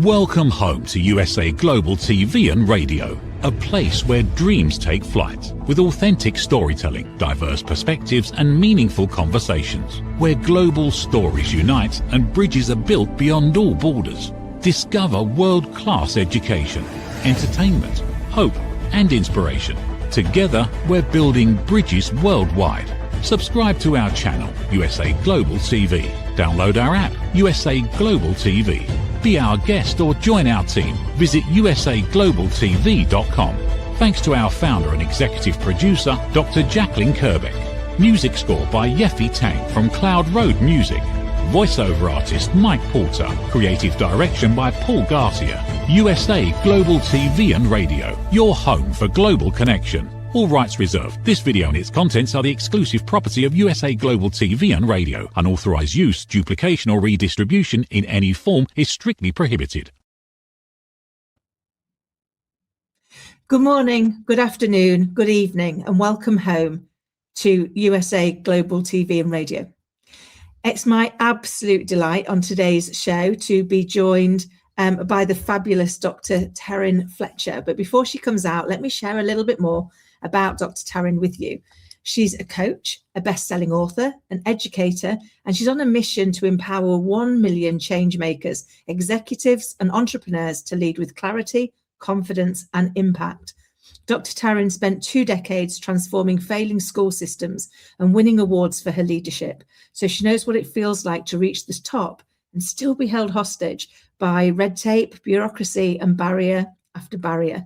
Welcome home to USA Global TV and Radio, a place where dreams take flight, with authentic storytelling, diverse perspectives and meaningful conversations, where global stories unite and bridges are built beyond all borders. Discover world-class education, entertainment, hope and inspiration. Together, we're building bridges worldwide. Subscribe to our channel, USA Global TV. Download our app, USA Global TV. Be our guest or join our team. Visit usaglobaltv.com. Thanks to our founder and executive producer, Dr. Jacalyn Kerbeck. Music score by Yeffy Tang from Cloud Road Music. Voiceover artist Mike Porter. Creative direction by Paul Garcia. USA Global TV and Radio. Your home for global connection. All rights reserved. This video and its contents are the exclusive property of USA Global TV and Radio. Unauthorized use, duplication or redistribution in any form is strictly prohibited. Good morning, good afternoon, good evening, and welcome home to USA Global TV and Radio. It's my absolute delight on today's show to be joined by the fabulous Dr. Taryn Fletcher. But before she comes out, let me share a little bit more about Dr. Taryn with you. She's a coach, a best-selling author, an educator, and she's on a mission to empower 1 million change makers, executives and entrepreneurs to lead with clarity, confidence and impact. Dr. Taryn spent 2 decades transforming failing school systems and winning awards for her leadership. So she knows what it feels like to reach the top and still be held hostage by red tape, bureaucracy and barrier after barrier.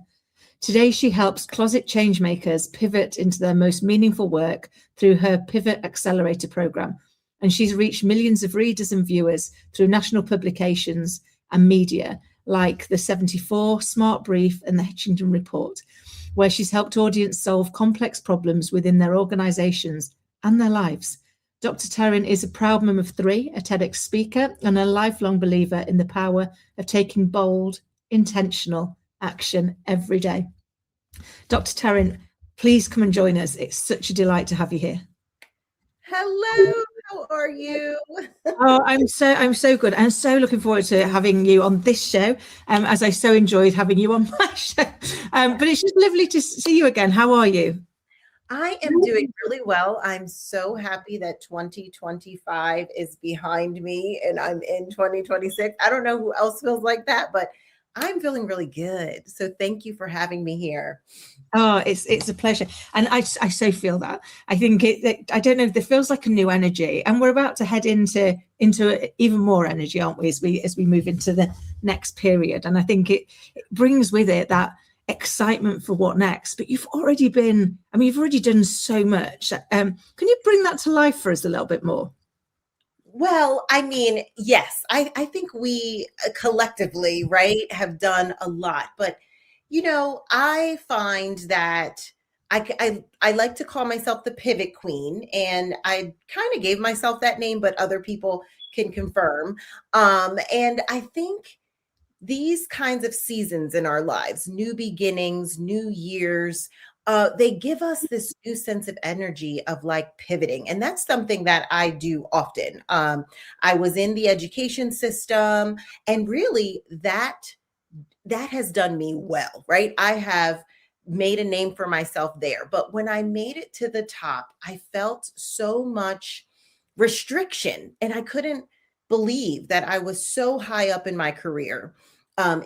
Today, she helps closet change makers pivot into their most meaningful work through her Pivot Accelerator program. And she's reached millions of readers and viewers through national publications and media like the 74, Smart Brief and the Hitchington Report, where she's helped audience solve complex problems within their organizations and their lives. Dr. Taryn is a proud mum of 3, a TEDx speaker, and a lifelong believer in the power of taking bold, intentional action every day. Dr. Taryn, please come and join us. It's such a delight to have you here. Hello, how are you? Oh, I'm so good. I'm so looking forward to having you on this show, as I so enjoyed having you on my show. But it's just lovely to see you again. How are you? I am doing really well. I'm so happy that 2025 is behind me and I'm in 2026. I don't know who else feels like that, but I'm feeling really good. So thank you for having me here. Oh, it's a pleasure. And I so feel that. I think I don't know, there feels like a new energy, and we're about to head into even more energy, aren't we, as we move into the next period. And I think it brings with it that excitement for what next. But you've already done so much. Can you bring that to life for us a little bit more? Well, I mean, yes, I think we collectively, right, have done a lot. But, you know, I find that I like to call myself the pivot queen, and I kind of gave myself that name, but other people can confirm. And I think these kinds of seasons in our lives, new beginnings, new years, they give us this new sense of energy of like pivoting. And that's something that I do often. I was in the education system, and really that has done me well, right? I have made a name for myself there. But when I made it to the top, I felt so much restriction, and I couldn't believe that I was so high up in my career.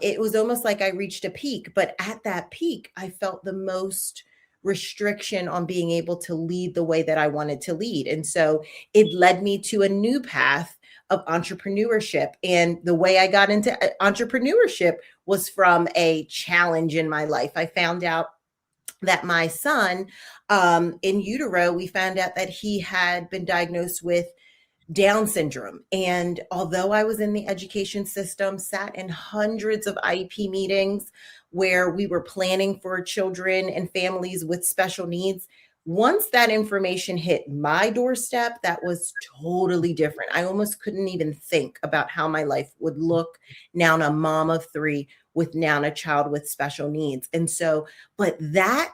It was almost like I reached a peak, but at that peak, I felt the most restriction on being able to lead the way that I wanted to lead. And so it led me to a new path of entrepreneurship. And the way I got into entrepreneurship was from a challenge in my life. I found out that my son in utero, we found out that he had been diagnosed with Down syndrome. And although I was in the education system, sat in hundreds of IEP meetings where we were planning for children and families with special needs, once that information hit my doorstep, that was totally different. I almost couldn't even think about how my life would look now. I'm a mom of 3 with now a child with special needs. And so, but that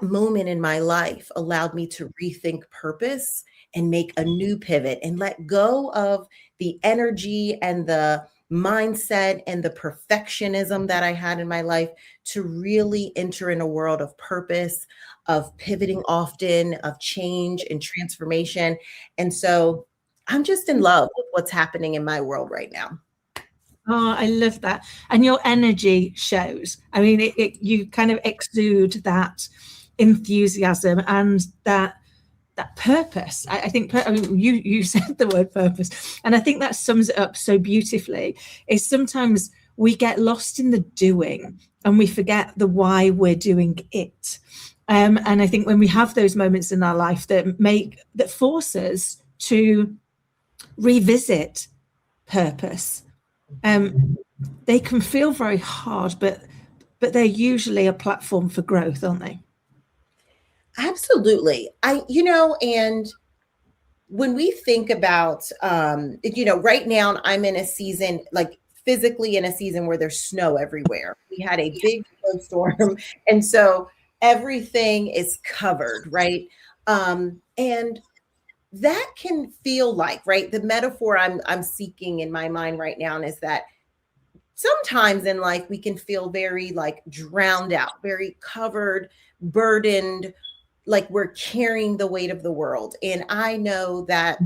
moment in my life allowed me to rethink purpose and make a new pivot and let go of the energy and the mindset and the perfectionism that I had in my life to really enter in a world of purpose, of pivoting often, of change and transformation. And so I'm just in love with what's happening in my world right now. Oh, I love that. And your energy shows. I mean, you kind of exude that enthusiasm and that purpose. I think I mean, you said the word purpose, and I think that sums it up so beautifully. Is sometimes we get lost in the doing and we forget the why we're doing it. And I think when we have those moments in our life that force us to revisit purpose, they can feel very hard, but they're usually a platform for growth, aren't they? Absolutely. And when we think about, right now I'm in a season, like physically in a season where there's snow everywhere. We had a big snowstorm. And so everything is covered, right? And that can feel like, right? The metaphor I'm seeking in my mind right now is that sometimes in life we can feel very like drowned out, very covered, burdened, like we're carrying the weight of the world. And I know that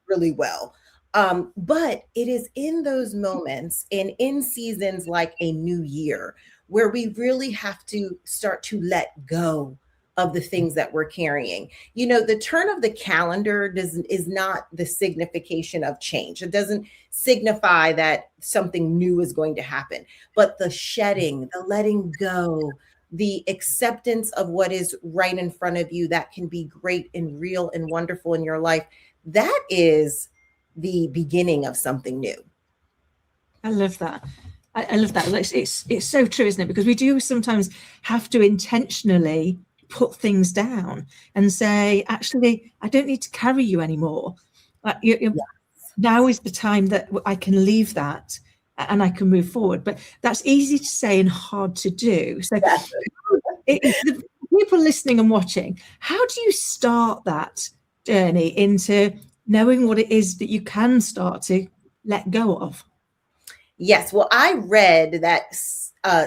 really well. But it is in those moments and in seasons like a new year where we really have to start to let go of the things that we're carrying. The turn of the calendar is not the signification of change. It doesn't signify that something new is going to happen, but the shedding, the letting go, the acceptance of what is right in front of you that can be great and real and wonderful in your life, that is the beginning of something new. I love that. I love that. It's so true, isn't it? Because we do sometimes have to intentionally put things down and say, actually, I don't need to carry you anymore. Now is the time that I can leave that and I can move forward. But that's easy to say and hard to do. So the people listening and watching, how do you start that journey into knowing what it is that you can start to let go of? Yes. Well, I read that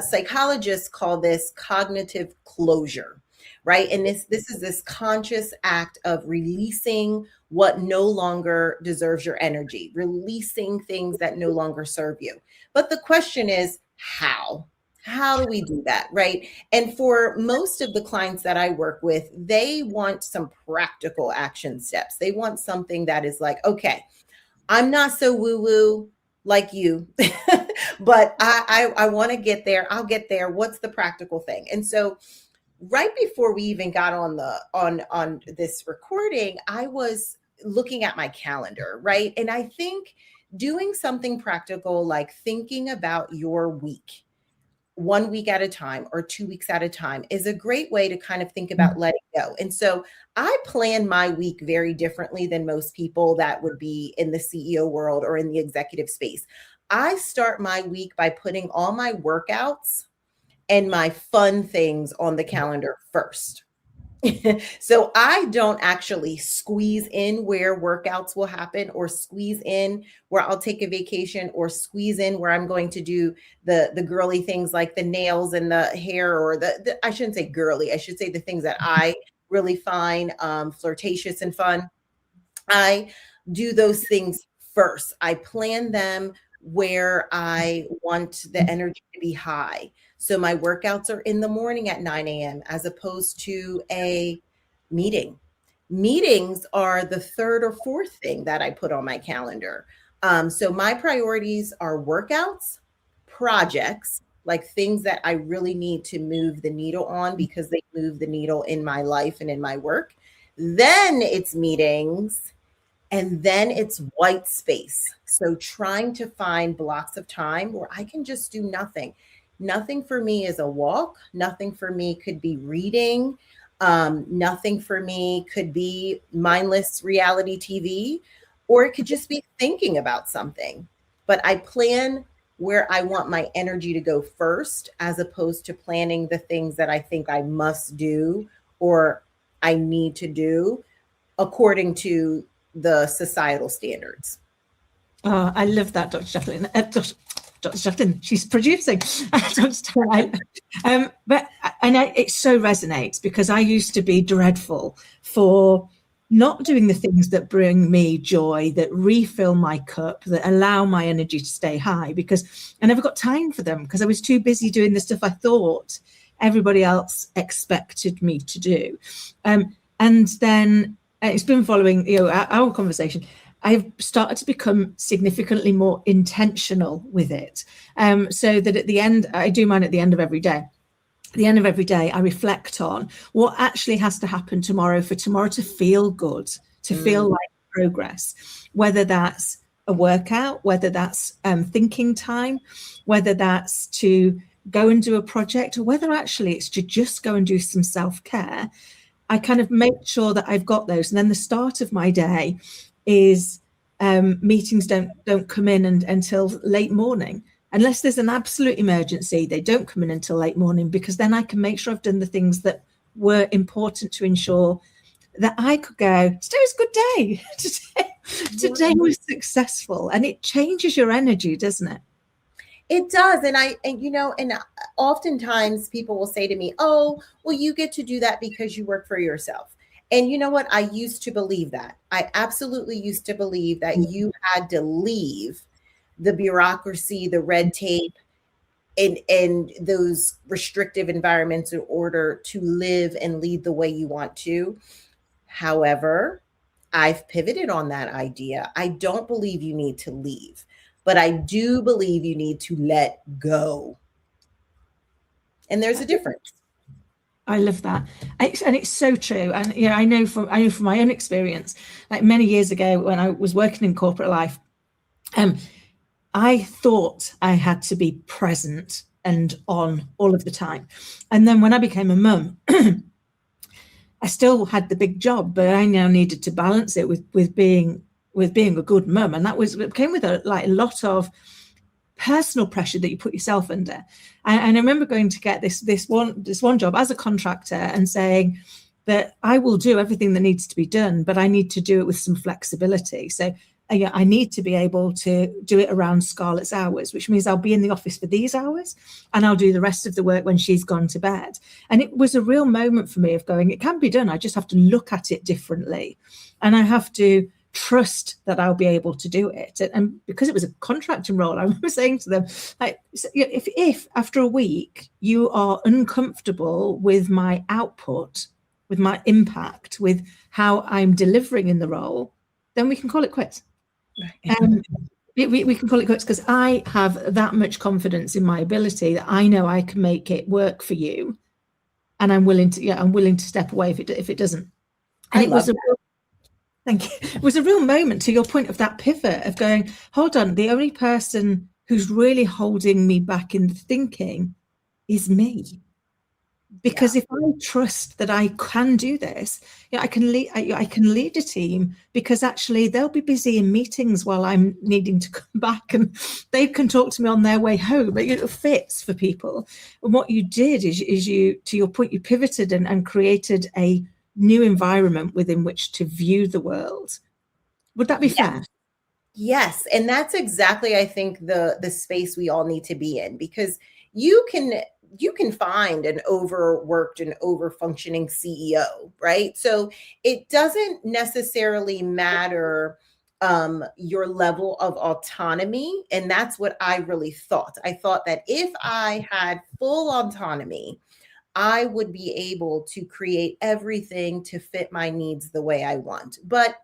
psychologists call this cognitive closure, right? And this is this conscious act of releasing what no longer deserves your energy, releasing things that no longer serve you. But the question is, how? How do we do that, right? And for most of the clients that I work with, they want some practical action steps. They want something that is like, okay, I'm not so woo-woo like you, but I want to get there. I'll get there. What's the practical thing? And so right before we even got on this recording, I was looking at my calendar, right? And I think doing something practical, like thinking about your week, 1 week at a time or 2 weeks at a time, is a great way to kind of think about letting go. And so I plan my week very differently than most people that would be in the CEO world or in the executive space. I start my week by putting all my workouts and my fun things on the calendar first. So I don't actually squeeze in where workouts will happen, or squeeze in where I'll take a vacation, or squeeze in where I'm going to do the girly things like the nails and the hair, or the I shouldn't say girly, I should say the things that I really find flirtatious and fun. I do those things first. I plan them where I want the energy to be high. So my workouts are in the morning at 9 a.m. as opposed to a meeting. Meetings are the third or fourth thing that I put on my calendar. So my priorities are workouts, projects, like things that I really need to move the needle on because they move the needle in my life and in my work. Then it's meetings. And then it's white space. So trying to find blocks of time where I can just do nothing. Nothing for me is a walk. Nothing for me could be reading. Nothing for me could be mindless reality TV, or it could just be thinking about something. But I plan where I want my energy to go first, as opposed to planning the things that I think I must do or I need to do according to the societal standards. Oh, I love that, Dr. Jacalyn. Dr. Jacalyn, she's producing. It so resonates because I used to be dreadful for not doing the things that bring me joy, that refill my cup, that allow my energy to stay high, because I never got time for them because I was too busy doing the stuff I thought everybody else expected me to do. And then it's been following, our conversation. I've started to become significantly more intentional with it. So that at the end, I do mine at the end of every day. At the end of every day, I reflect on what actually has to happen tomorrow for tomorrow to feel good, to feel like progress, whether that's a workout, whether that's thinking time, whether that's to go and do a project, or whether actually it's to just go and do some self-care. I kind of make sure that I've got those. And then the start of my day is meetings don't come in until late morning. Unless there's an absolute emergency, they don't come in until late morning, because then I can make sure I've done the things that were important to ensure that I could go, today was a good day. Today was successful. And it changes your energy, doesn't it? It does. And oftentimes people will say to me, oh, well, you get to do that because you work for yourself. And you know what? I used to believe that. I absolutely used to believe that you had to leave the bureaucracy, the red tape, and those restrictive environments in order to live and lead the way you want to. However, I've pivoted on that idea. I don't believe you need to leave, but I do believe you need to let go. And there's a difference. I love that. And it's so true. And I know from my own experience, like many years ago when I was working in corporate life, I thought I had to be present and on all of the time. And then when I became a mum, I still had the big job, but I now needed to balance it with being a good mum. And it came with a lot of personal pressure that you put yourself under. And I remember going to get this one job as a contractor and saying that I will do everything that needs to be done, but I need to do it with some flexibility. So I need to be able to do it around Scarlett's hours, which means I'll be in the office for these hours and I'll do the rest of the work when she's gone to bed. And it was a real moment for me of going, it can be done. I just have to look at it differently. And I have to trust that I'll be able to do it. And because it was a contracting role, I remember saying to them, like, if after a week you are uncomfortable with my output, with my impact, with how I'm delivering in the role, then we can call it quits. We can call it quits, because I have that much confidence in my ability that I know I can make it work for you, and I'm willing to step away if it doesn't. And it was thank you. It was a real moment, to your point of that pivot of going, hold on, the only person who's really holding me back in thinking is me. Because if I trust that I can do this, I can lead a team, because actually they'll be busy in meetings while I'm needing to come back, and they can talk to me on their way home. It fits for people. And what you did is you, to your point, you pivoted and created a new environment within which to view the world. Would that be fair? Yes. And that's exactly, I think, the space we all need to be in, because you can find an overworked and overfunctioning CEO, right? So it doesn't necessarily matter your level of autonomy. And that's what I really thought. I thought that if I had full autonomy, I would be able to create everything to fit my needs the way I want. But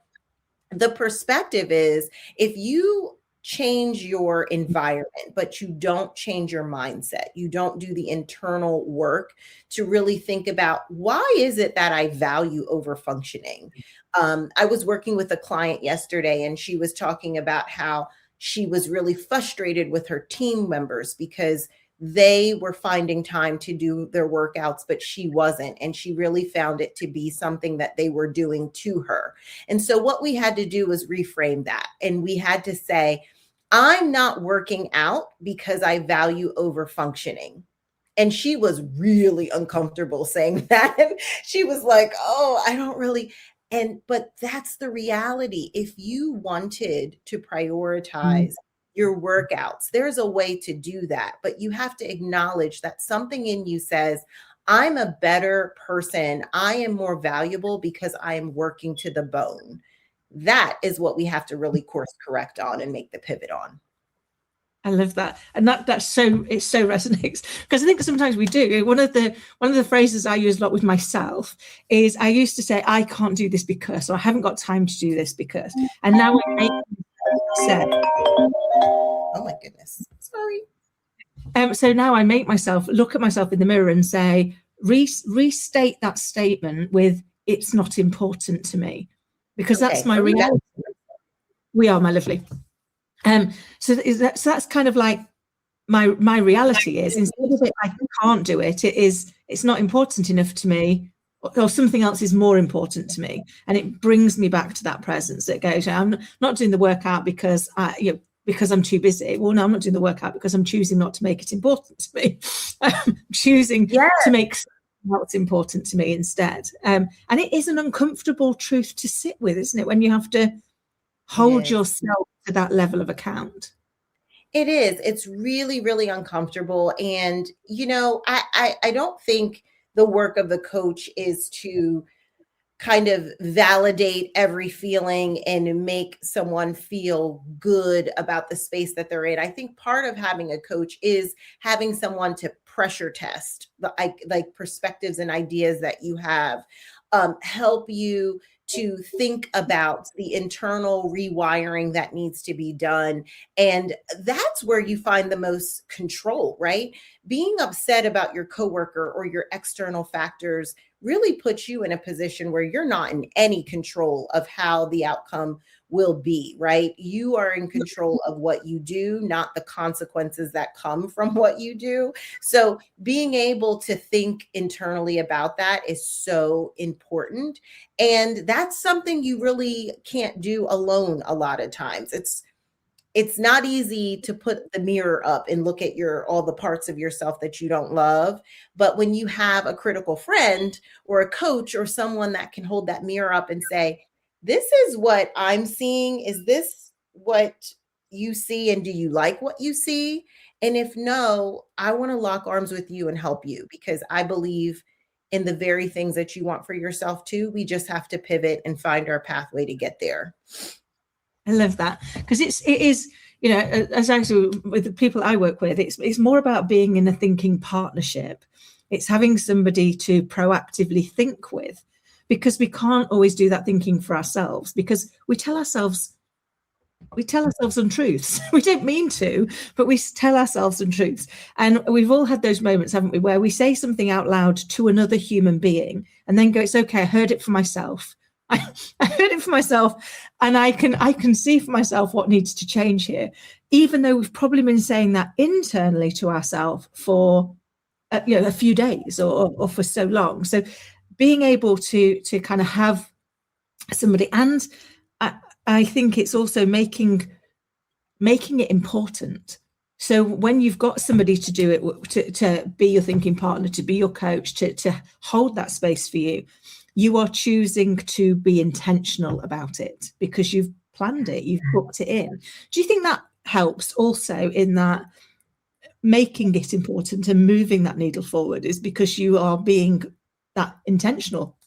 the perspective is, if you change your environment, but you don't change your mindset, you don't do the internal work to really think about, why is it that I value over functioning? I was working with a client yesterday, and she was talking about how she was really frustrated with her team members because they were finding time to do their workouts, but she wasn't. And she really found it to be something that they were doing to her. And so what we had to do was reframe that. And we had to say, I'm not working out because I value over functioning. And she was really uncomfortable saying that. And she was like, oh, I don't really. But that's the reality. If you wanted to prioritize your workouts. There's a way to do that, but you have to acknowledge that something in you says, I'm a better person. I am more valuable because I am working to the bone. That is what we have to really course correct on and make the pivot on. I love that, and it so resonates, because I think sometimes we do. One of the phrases I use a lot with myself is, I used to say, I can't do this because, or I haven't got time to do this because, and now I make say, oh my goodness, sorry. So now I make myself look at myself in the mirror and say, restate that statement with, it's not important to me, because that's my reality. We are, my lovely. So that's kind of like my reality is, instead of it, I can't do it, it's not important enough to me, or something else is more important to me, and it brings me back to that presence that goes, I'm not doing the workout because because I'm too busy. Well, no, I'm not doing the workout because I'm choosing not to make it important to me. I'm choosing to make what's important to me instead. And it is an uncomfortable truth to sit with, isn't it, when you have to hold yourself to that level of account? It is. It's really, really uncomfortable. And, I don't think the work of the coach is to kind of validate every feeling and make someone feel good about the space that they're in. I think part of having a coach is having someone to pressure test the like perspectives and ideas that you have, help you to think about the internal rewiring that needs to be done. And that's where you find the most control, right? Being upset about your coworker or your external factors really puts you in a position where you're not in any control of how the outcome will be, right? You are in control of what you do, not the consequences that come from what you do. So being able to think internally about that is so important. And that's something you really can't do alone a lot of times. It's not easy to put the mirror up and look at all the parts of yourself that you don't love. But when you have a critical friend or a coach or someone that can hold that mirror up and say, this is what I'm seeing. Is this what you see? And do you like what you see? And if no, I want to lock arms with you and help you, because I believe in the very things that you want for yourself too. We just have to pivot and find our pathway to get there. I love that, because it is, as actually with the people I work with, it's more about being in a thinking partnership. It's having somebody to proactively think with, because we can't always do that thinking for ourselves, because we tell ourselves untruths. We don't mean to, but we tell ourselves untruths. And we've all had those moments, haven't we, where we say something out loud to another human being and then go, it's okay, I heard it for myself. I heard it for myself, and I can see for myself what needs to change here, even though we've probably been saying that internally to ourselves for a few days or for so long. So being able to kind of have somebody, and I think it's also making it important. So when you've got somebody to do it, to be your thinking partner, to be your coach, to hold that space for you, you are choosing to be intentional about it because you've planned it, you've booked it in. Do you think that helps also in that making it important and moving that needle forward is because you are being that intentional?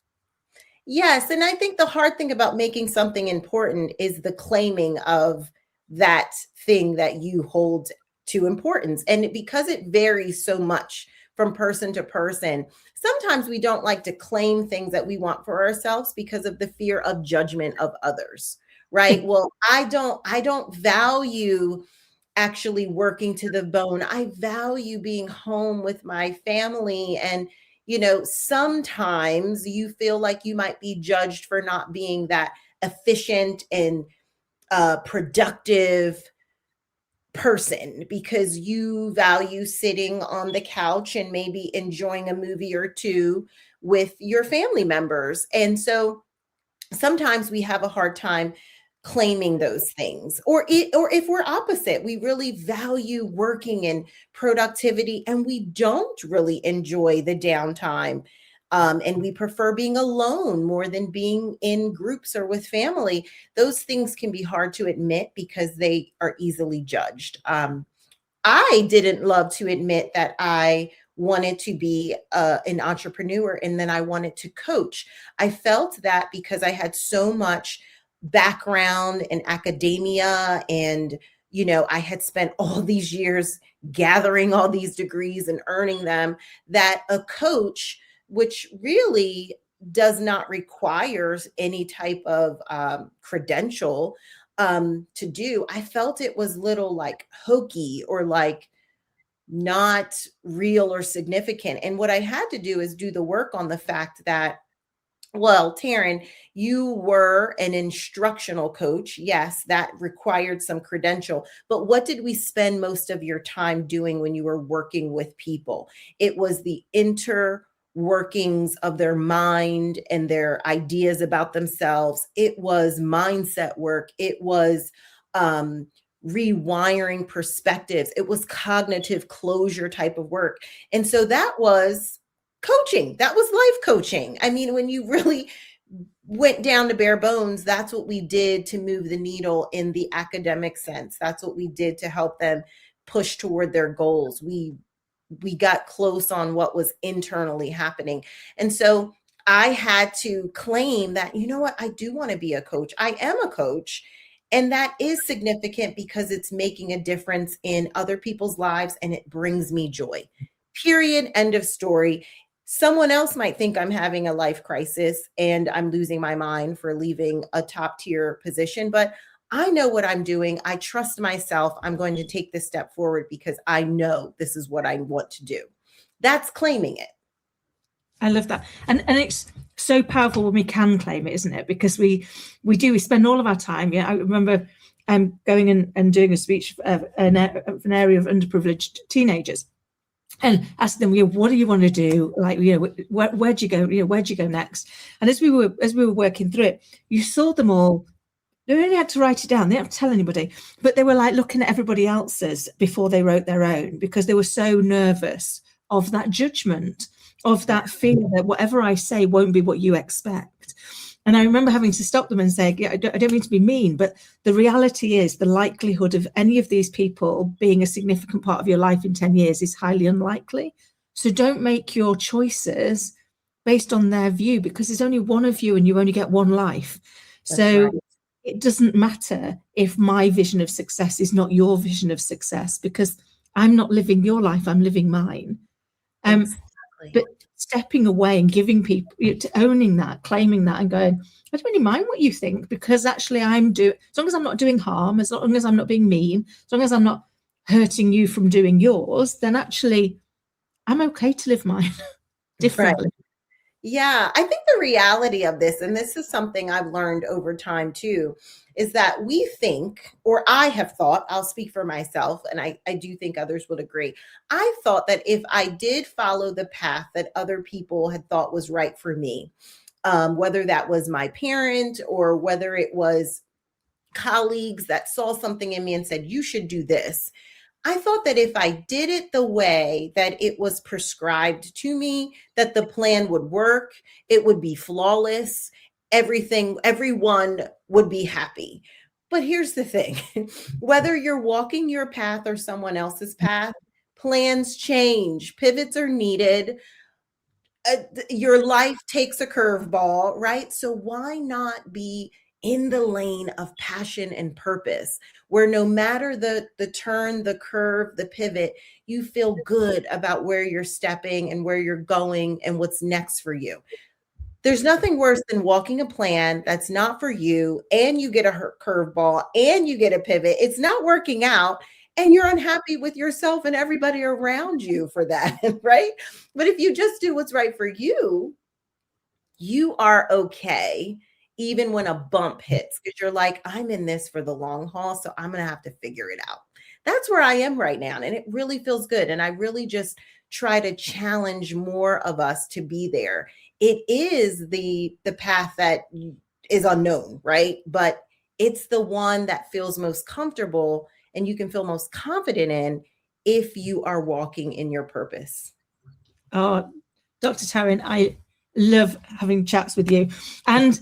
Yes. And I think the hard thing about making something important is the claiming of that thing that you hold to importance. And because it varies so much from person to person, sometimes we don't like to claim things that we want for ourselves because of the fear of judgment of others, right? Well, I don't value actually working to the bone. I value being home with my family. And, sometimes you feel like you might be judged for not being that efficient and productive person because you value sitting on the couch and maybe enjoying a movie or two with your family members. And so sometimes we have a hard time claiming those things, or if we're opposite, we really value working and productivity and we don't really enjoy the downtime. And we prefer being alone more than being in groups or with family. Those things can be hard to admit because they are easily judged. I didn't love to admit that I wanted to be an entrepreneur and then I wanted to coach. I felt that because I had so much background in academia and I had spent all these years gathering all these degrees and earning them, that a coach, which really does not require any type of credential to do, I felt it was little like hokey or like not real or significant. And what I had to do is do the work on the fact that, well, Taryn, you were an instructional coach. Yes, that required some credential. But what did we spend most of your time doing when you were working with people? It was the inter workings of their mind and their ideas about themselves. It was mindset work. It was rewiring perspectives. It was cognitive closure type of work. And so that was coaching. That was life coaching. I mean, when you really went down to bare bones, that's what we did to move the needle in the academic sense. That's what we did to help them push toward their goals. We got close on what was internally happening. And so I had to claim that, you know what, I do want to be a coach. I am a coach. And that is significant because it's making a difference in other people's lives and it brings me joy. Period. End of story. Someone else might think I'm having a life crisis and I'm losing my mind for leaving a top tier position, but I know what I'm doing. I trust myself. I'm going to take this step forward because I know this is what I want to do. That's claiming it. I love that. And it's so powerful when we can claim it, isn't it? Because we spend all of our time. Yeah, I remember going and doing a speech of an area of underprivileged teenagers and asking them, what do you want to do? Like, where'd you go? Where'd you go next? And as we were working through it, you saw them all. They only had to write it down. They didn't have to tell anybody, but they were like looking at everybody else's before they wrote their own because they were so nervous of that judgment, of that fear that whatever I say won't be what you expect. And I remember having to stop them and say, I don't mean to be mean, but the reality is the likelihood of any of these people being a significant part of your life in 10 years is highly unlikely. So don't make your choices based on their view because there's only one of you and you only get one life. So right. It doesn't matter if my vision of success is not your vision of success because I'm not living your life, I'm living mine. Exactly. But stepping away and giving people, owning that, claiming that and going, I don't really mind what you think because actually as long as I'm not doing harm, as long as I'm not being mean, as long as I'm not hurting you from doing yours, then actually I'm okay to live mine differently. Right. Yeah, I think the reality of this, and this is something I've learned over time too, is that we think, or I have thought, I'll speak for myself, and I do think others would agree. I thought that if I did follow the path that other people had thought was right for me, whether that was my parent or whether it was colleagues that saw something in me and said, you should do this. I thought that if I did it the way that it was prescribed to me, that the plan would work, it would be flawless, everyone would be happy. But here's the thing, whether you're walking your path or someone else's path, plans change, pivots are needed, your life takes a curveball, right? So why not be in the lane of passion and purpose, where no matter the turn, the curve, the pivot, you feel good about where you're stepping and where you're going and what's next for you. There's nothing worse than walking a plan that's not for you and you get a curveball and you get a pivot. It's not working out and you're unhappy with yourself and everybody around you for that, right? But if you just do what's right for you, you are okay. Even when a bump hits, because you're like, I'm in this for the long haul, so I'm going to have to figure it out. That's where I am right now. And it really feels good. And I really just try to challenge more of us to be there. It is the path that is unknown, right? But it's the one that feels most comfortable and you can feel most confident in if you are walking in your purpose. Oh, Dr. Taryn, Love having chats with you. And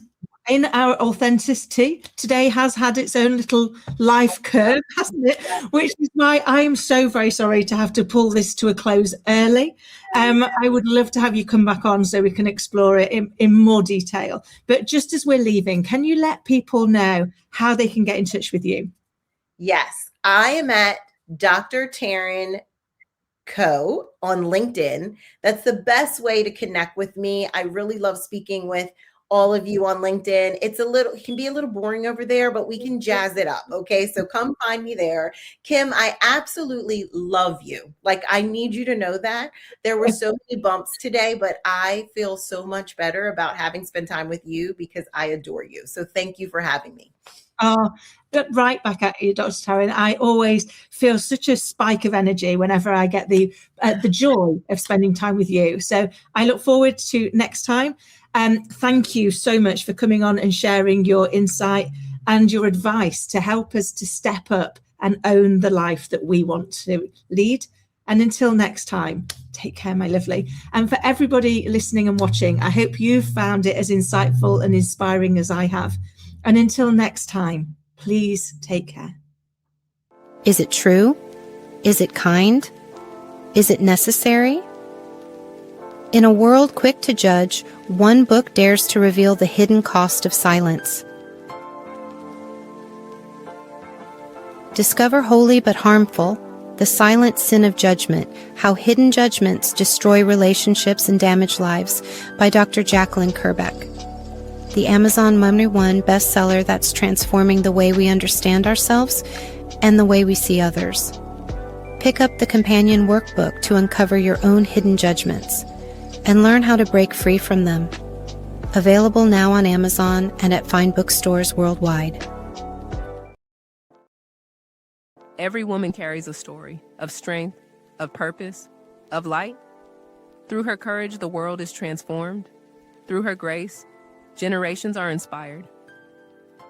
in our authenticity, today has had its own little life curve, hasn't it? Which is why I am so very sorry to have to pull this to a close early. I would love to have you come back on so we can explore it in more detail. But just as we're leaving, can you let people know how they can get in touch with you? Yes, I am at Dr. Taryn Co on LinkedIn. That's the best way to connect with me. I really love speaking with all of you on LinkedIn. It can be a little boring over there, but we can jazz it up. Okay. So come find me there. Kim, I absolutely love you. Like, I need you to know that. There were so many bumps today, but I feel so much better about having spent time with you because I adore you. So thank you for having me. Oh, right back at you, Dr. Taryn. I always feel such a spike of energy whenever I get the joy of spending time with you. So I look forward to next time. Thank you so much for coming on and sharing your insight and your advice to help us to step up and own the life that we want to lead. And until next time, take care, my lovely. And for everybody listening and watching, I hope you've found it as insightful and inspiring as I have. And until next time, please take care. Is it true? Is it kind? Is it necessary? In a world quick to judge, one book dares to reveal the hidden cost of silence. Discover Holy but Harmful, The Silent Sin of Judgment, How Hidden Judgments Destroy Relationships and Damage Lives by Dr. Jacalyn Kerbeck. The Amazon #1 bestseller that's transforming the way we understand ourselves and the way we see others. Pick up the companion workbook to uncover your own hidden judgments and learn how to break free from them. Available now on Amazon and at fine bookstores worldwide. Every woman carries a story of strength, of purpose, of light. Through her courage, the world is transformed. Through her grace, generations are inspired.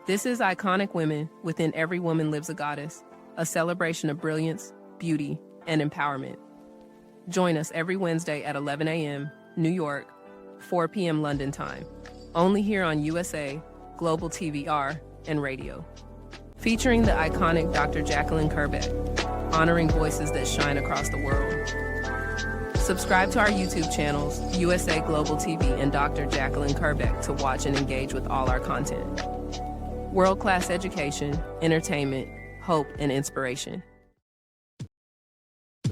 This is Iconic Women. Within Every Woman Lives a Goddess, a celebration of brilliance, beauty, and empowerment. Join us every Wednesday at 11 a.m. New York, 4 p.m. London time, only here on USA, Global TVR, and radio. Featuring the iconic Dr. Jacalyn Kerbeck, honoring voices that shine across the world. Subscribe to our YouTube channels, USA Global TV and Dr. Jacalyn Kerbeck, to watch and engage with all our content. World-class education, entertainment, hope, and inspiration.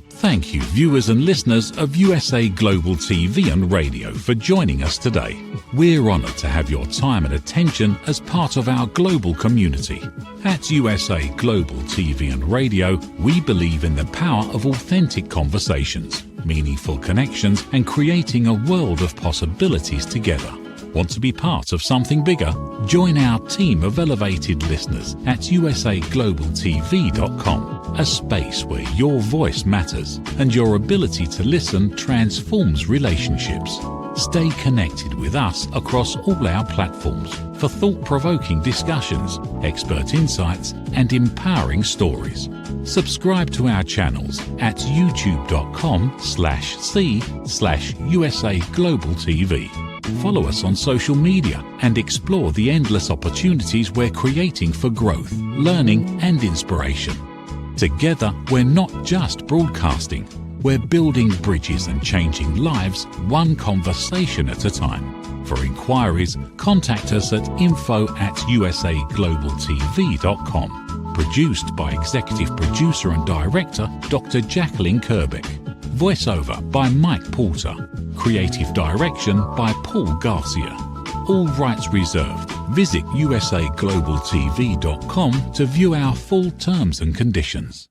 Thank you, viewers and listeners of USA Global TV and Radio, for joining us today. We're honoured to have your time and attention as part of our global community. At USA Global TV and Radio, we believe in the power of authentic conversations, meaningful connections, and creating a world of possibilities together. Want to be part of something bigger? Join our team of elevated listeners at usaglobaltv.com, a space where your voice matters and your ability to listen transforms relationships. Stay connected with us across all our platforms for thought-provoking discussions, expert insights, and empowering stories. Subscribe to our channels at youtube.com/c/USA Global TV. Follow us on social media and explore the endless opportunities we're creating for growth, learning, and inspiration. Together, we're not just broadcasting, we're building bridges and changing lives one conversation at a time. For inquiries, contact us at info@usaglobaltv.com. Produced by Executive Producer and Director Dr. Jacalyn Kerbeck. Voiceover by Mike Porter. Creative direction by Paul Garcia. All rights reserved. Visit usaglobaltv.com to view our full terms and conditions.